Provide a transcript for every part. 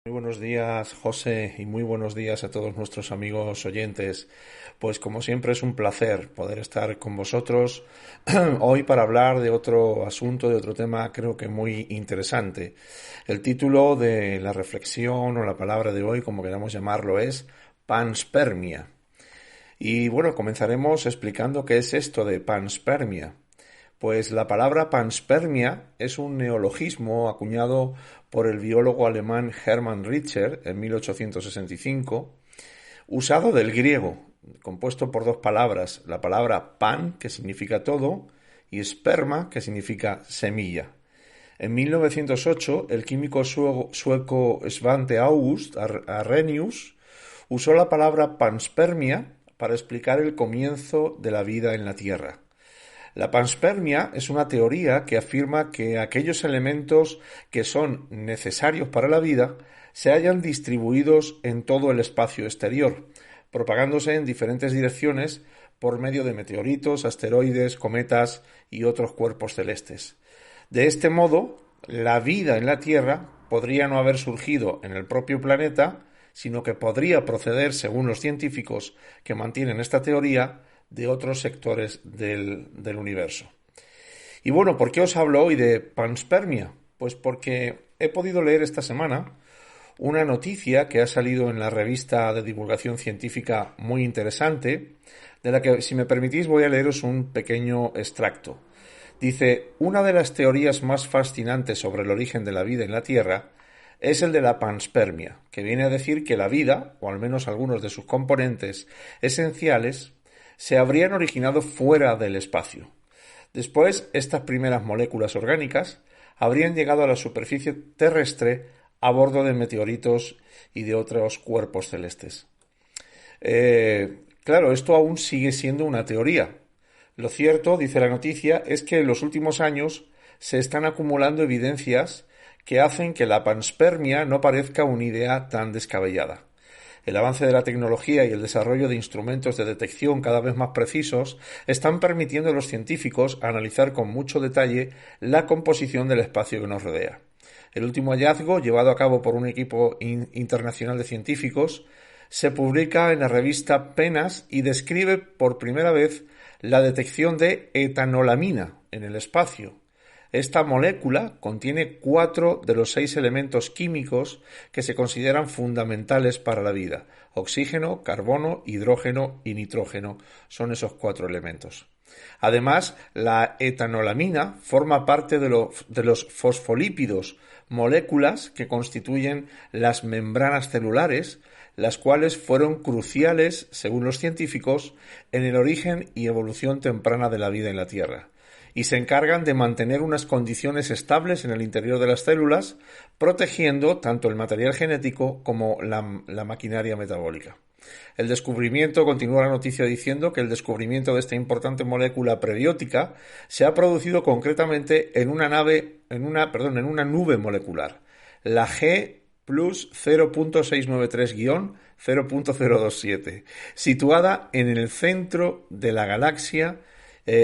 Muy buenos días, José, y muy buenos días a todos nuestros amigos oyentes. Pues como siempre es un placer poder estar con vosotros hoy para hablar de otro asunto, de otro tema creo que muy interesante. El título de la reflexión o la palabra de hoy, como queramos llamarlo, es panspermia. Y bueno, comenzaremos explicando qué es esto de panspermia. Pues la palabra panspermia es un neologismo acuñado por el biólogo alemán Hermann Richter en 1865, usado del griego, compuesto por dos palabras, la palabra pan, que significa todo, y esperma, que significa semilla. En 1908, el químico sueco Svante August Arrhenius usó la palabra panspermia para explicar el comienzo de la vida en la Tierra. La panspermia es una teoría que afirma que aquellos elementos que son necesarios para la vida se hallan distribuidos en todo el espacio exterior, propagándose en diferentes direcciones por medio de meteoritos, asteroides, cometas y otros cuerpos celestes. De este modo, la vida en la Tierra podría no haber surgido en el propio planeta, sino que podría proceder, según los científicos que mantienen esta teoría, de otros sectores del universo. Y bueno, ¿por qué os hablo hoy de panspermia? Pues porque he podido leer esta semana una noticia que ha salido en la revista de divulgación científica muy interesante, de la que, si me permitís, voy a leeros un pequeño extracto. Dice, una de las teorías más fascinantes sobre el origen de la vida en la Tierra es el de la panspermia, que viene a decir que la vida, o al menos algunos de sus componentes esenciales, se habrían originado fuera del espacio. Después, estas primeras moléculas orgánicas habrían llegado a la superficie terrestre a bordo de meteoritos y de otros cuerpos celestes. Claro, esto aún sigue siendo una teoría. Lo cierto, dice la noticia, es que en los últimos años se están acumulando evidencias que hacen que la panspermia no parezca una idea tan descabellada. El avance de la tecnología y el desarrollo de instrumentos de detección cada vez más precisos están permitiendo a los científicos analizar con mucho detalle la composición del espacio que nos rodea. El último hallazgo, llevado a cabo por un equipo internacional de científicos, se publica en la revista PNAS y describe por primera vez la detección de etanolamina en el espacio. Esta molécula contiene 4 de los 6 elementos químicos que se consideran fundamentales para la vida. Oxígeno, carbono, hidrógeno y nitrógeno son esos 4 elementos. Además, la etanolamina forma parte de los fosfolípidos, moléculas que constituyen las membranas celulares, las cuales fueron cruciales, según los científicos, en el origen y evolución temprana de la vida en la Tierra, y se encargan de mantener unas condiciones estables en el interior de las células, protegiendo tanto el material genético como la maquinaria metabólica. El descubrimiento, continúa la noticia diciendo que el descubrimiento de esta importante molécula prebiótica se ha producido concretamente en una nube molecular, la G plus 0.693-0.027, situada en el centro de la galaxia,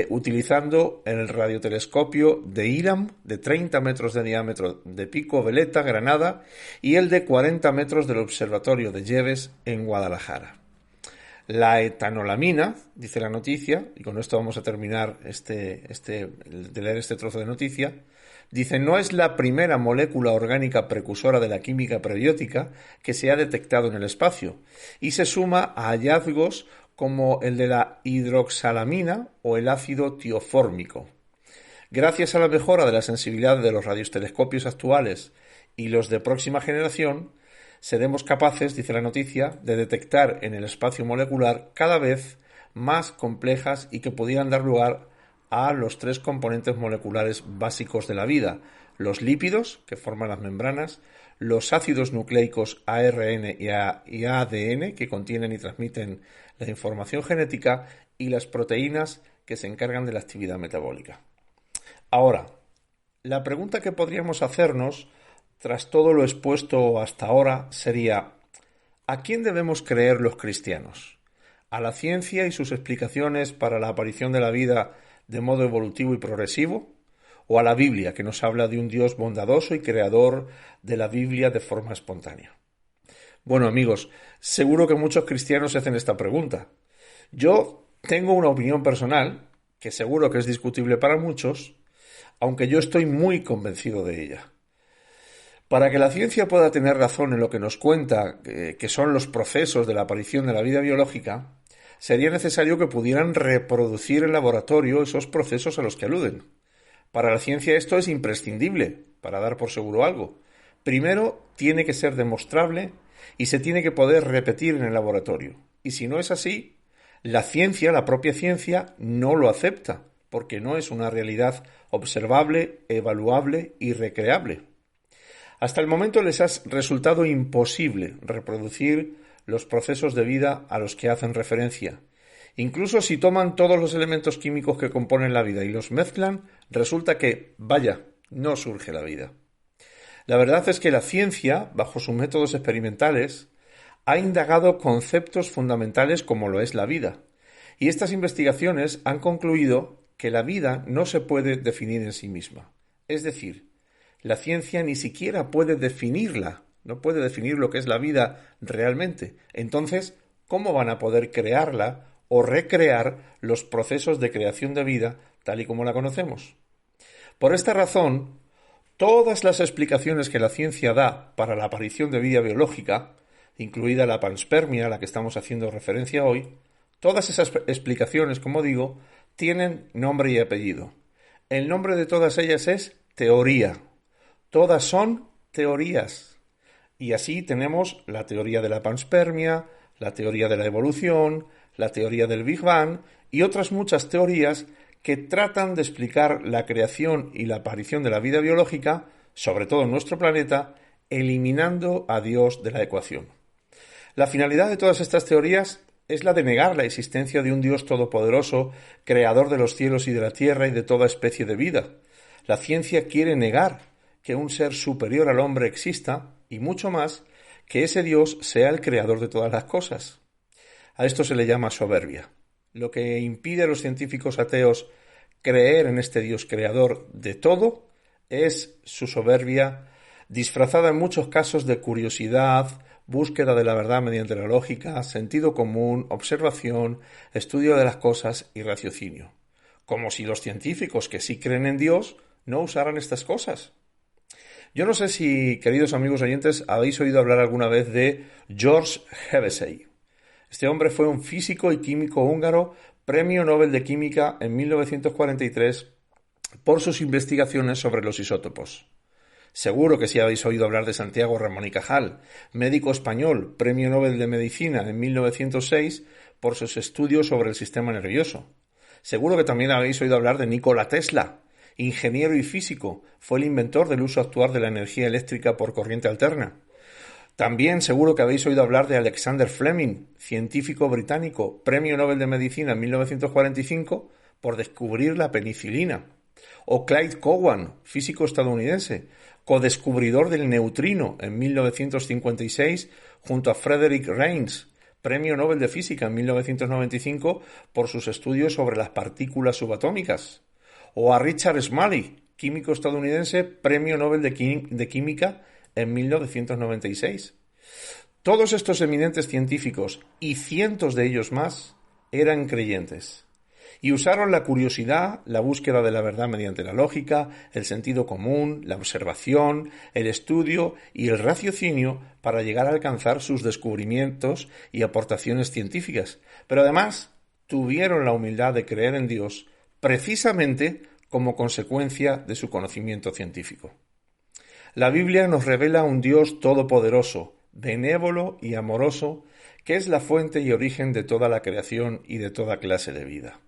utilizando el radiotelescopio de IRAM de 30 metros de diámetro de Pico Veleta, Granada, y el de 40 metros del Observatorio de Jeves en Guadalajara. La etanolamina, dice la noticia, y con esto vamos a terminar de leer este trozo de noticia, dice, no es la primera molécula orgánica precursora de la química prebiótica que se ha detectado en el espacio, y se suma a hallazgos como el de la hidroxalamina o el ácido tiofórmico. Gracias a la mejora de la sensibilidad de los radiotelescopios actuales y los de próxima generación, seremos capaces, dice la noticia, de detectar en el espacio molecular cada vez más complejas y que pudieran dar lugar a los 3 componentes moleculares básicos de la vida: los lípidos, que forman las membranas, los ácidos nucleicos ARN y ADN, que contienen y transmiten la información genética, y las proteínas, que se encargan de la actividad metabólica. Ahora, la pregunta que podríamos hacernos, tras todo lo expuesto hasta ahora, sería: ¿a quién debemos creer los cristianos? ¿A la ciencia y sus explicaciones para la aparición de la vida de modo evolutivo y progresivo? o a la Biblia, que nos habla de un Dios bondadoso y creador de la Biblia de forma espontánea? Bueno, amigos, seguro que muchos cristianos se hacen esta pregunta. Yo tengo una opinión personal, que seguro que es discutible para muchos, aunque yo estoy muy convencido de ella. Para que la ciencia pueda tener razón en lo que nos cuenta, que son los procesos de la aparición de la vida biológica, sería necesario que pudieran reproducir en laboratorio esos procesos a los que aluden. Para la ciencia esto es imprescindible, para dar por seguro algo. Primero, tiene que ser demostrable y se tiene que poder repetir en el laboratorio. Y si no es así, la ciencia, la propia ciencia, no lo acepta, porque no es una realidad observable, evaluable y recreable. Hasta el momento les ha resultado imposible reproducir los procesos de vida a los que hacen referencia. Incluso si toman todos los elementos químicos que componen la vida y los mezclan, resulta que, vaya, no surge la vida. La verdad es que la ciencia, bajo sus métodos experimentales, ha indagado conceptos fundamentales como lo es la vida. Y estas investigaciones han concluido que la vida no se puede definir en sí misma. Es decir, la ciencia ni siquiera puede definirla, no puede definir lo que es la vida realmente. Entonces, ¿cómo van a poder crearla o recrear los procesos de creación de vida tal y como la conocemos? Por esta razón, todas las explicaciones que la ciencia da para la aparición de vida biológica, incluida la panspermia a la que estamos haciendo referencia hoy, todas esas explicaciones, como digo, tienen nombre y apellido. El nombre de todas ellas es teoría. Todas son teorías. Y así tenemos la teoría de la panspermia, la teoría de la evolución, la teoría del Big Bang y otras muchas teorías que tratan de explicar la creación y la aparición de la vida biológica, sobre todo en nuestro planeta, eliminando a Dios de la ecuación. La finalidad de todas estas teorías es la de negar la existencia de un Dios todopoderoso, creador de los cielos y de la tierra y de toda especie de vida. La ciencia quiere negar que un ser superior al hombre exista y mucho más, que ese Dios sea el creador de todas las cosas. A esto se le llama soberbia. Lo que impide a los científicos ateos creer en este Dios creador de todo es su soberbia, disfrazada en muchos casos de curiosidad, búsqueda de la verdad mediante la lógica, sentido común, observación, estudio de las cosas y raciocinio. Como si los científicos que sí creen en Dios no usaran estas cosas. Yo no sé si, queridos amigos oyentes, habéis oído hablar alguna vez de George Hevesy. Este hombre fue un físico y químico húngaro, premio Nobel de Química en 1943 por sus investigaciones sobre los isótopos. Seguro que sí habéis oído hablar de Santiago Ramón y Cajal, médico español, premio Nobel de Medicina en 1906 por sus estudios sobre el sistema nervioso. Seguro que también habéis oído hablar de Nikola Tesla, ingeniero y físico, fue el inventor del uso actual de la energía eléctrica por corriente alterna. También seguro que habéis oído hablar de Alexander Fleming, científico británico, premio Nobel de Medicina en 1945 por descubrir la penicilina. O Clyde Cowan, físico estadounidense, codescubridor del neutrino en 1956 junto a Frederick Reines, premio Nobel de Física en 1995 por sus estudios sobre las partículas subatómicas. O a Richard Smalley, químico estadounidense, premio Nobel de Química en 1996. Todos estos eminentes científicos, y cientos de ellos más, eran creyentes. Y usaron la curiosidad, la búsqueda de la verdad mediante la lógica, el sentido común, la observación, el estudio y el raciocinio para llegar a alcanzar sus descubrimientos y aportaciones científicas. Pero además, tuvieron la humildad de creer en Dios precisamente como consecuencia de su conocimiento científico. La Biblia nos revela un Dios todopoderoso, benévolo y amoroso, que es la fuente y origen de toda la creación y de toda clase de vida.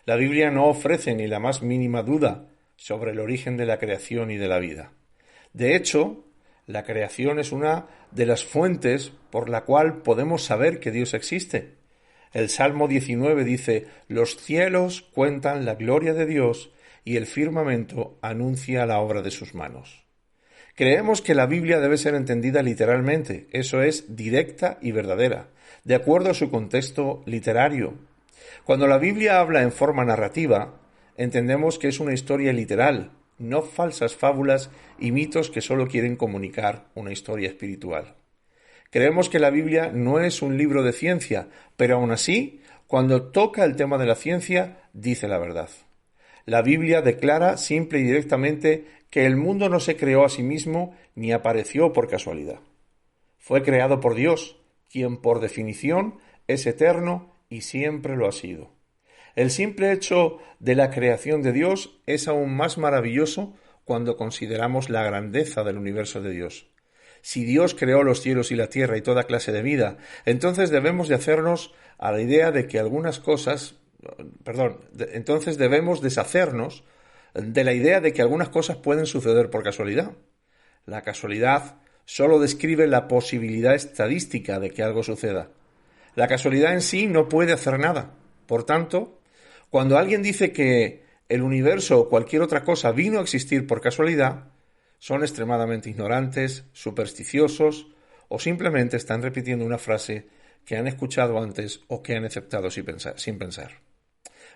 La Biblia no ofrece ni la más mínima duda sobre el origen de la creación y de la vida. De hecho, la creación es una de las fuentes por la cual podemos saber que Dios existe. El Salmo 19 dice: «Los cielos cuentan la gloria de Dios y el firmamento anuncia la obra de sus manos». Creemos que la Biblia debe ser entendida literalmente, eso es, directa y verdadera, de acuerdo a su contexto literario. Cuando la Biblia habla en forma narrativa, entendemos que es una historia literal, no falsas fábulas y mitos que solo quieren comunicar una historia espiritual. Creemos que la Biblia no es un libro de ciencia, pero aún así, cuando toca el tema de la ciencia, dice la verdad. La Biblia declara simple y directamente que el mundo no se creó a sí mismo ni apareció por casualidad. Fue creado por Dios, quien por definición es eterno y siempre lo ha sido. El simple hecho de la creación de Dios es aún más maravilloso cuando consideramos la grandeza del universo de Dios. Si Dios creó los cielos y la tierra y toda clase de vida, entonces debemos de hacernos a la idea de que algunas cosas, entonces debemos deshacernos de la idea de que algunas cosas pueden suceder por casualidad. La casualidad solo describe la posibilidad estadística de que algo suceda. La casualidad en sí no puede hacer nada. Por tanto, cuando alguien dice que el universo o cualquier otra cosa vino a existir por casualidad, son extremadamente ignorantes, supersticiosos o simplemente están repitiendo una frase que han escuchado antes o que han aceptado sin pensar.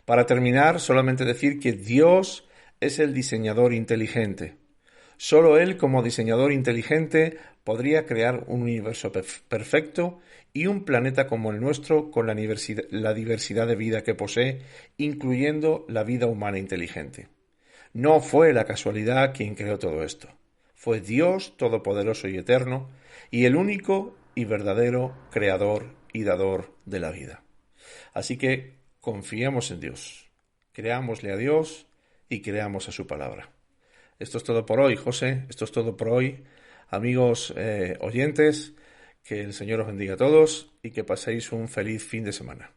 Para terminar, solamente decir que Dios es el diseñador inteligente. Solo Él, como diseñador inteligente, podría crear un universo perfecto y un planeta como el nuestro con la diversidad de vida que posee, incluyendo la vida humana inteligente. No fue la casualidad quien creó todo esto. Fue Dios Todopoderoso y Eterno, y el único y verdadero Creador y Dador de la vida. Así que confiemos en Dios, creámosle a Dios y creamos a su palabra. Esto es todo por hoy, José, esto es todo por hoy. Amigos oyentes, que el Señor os bendiga a todos y que paséis un feliz fin de semana.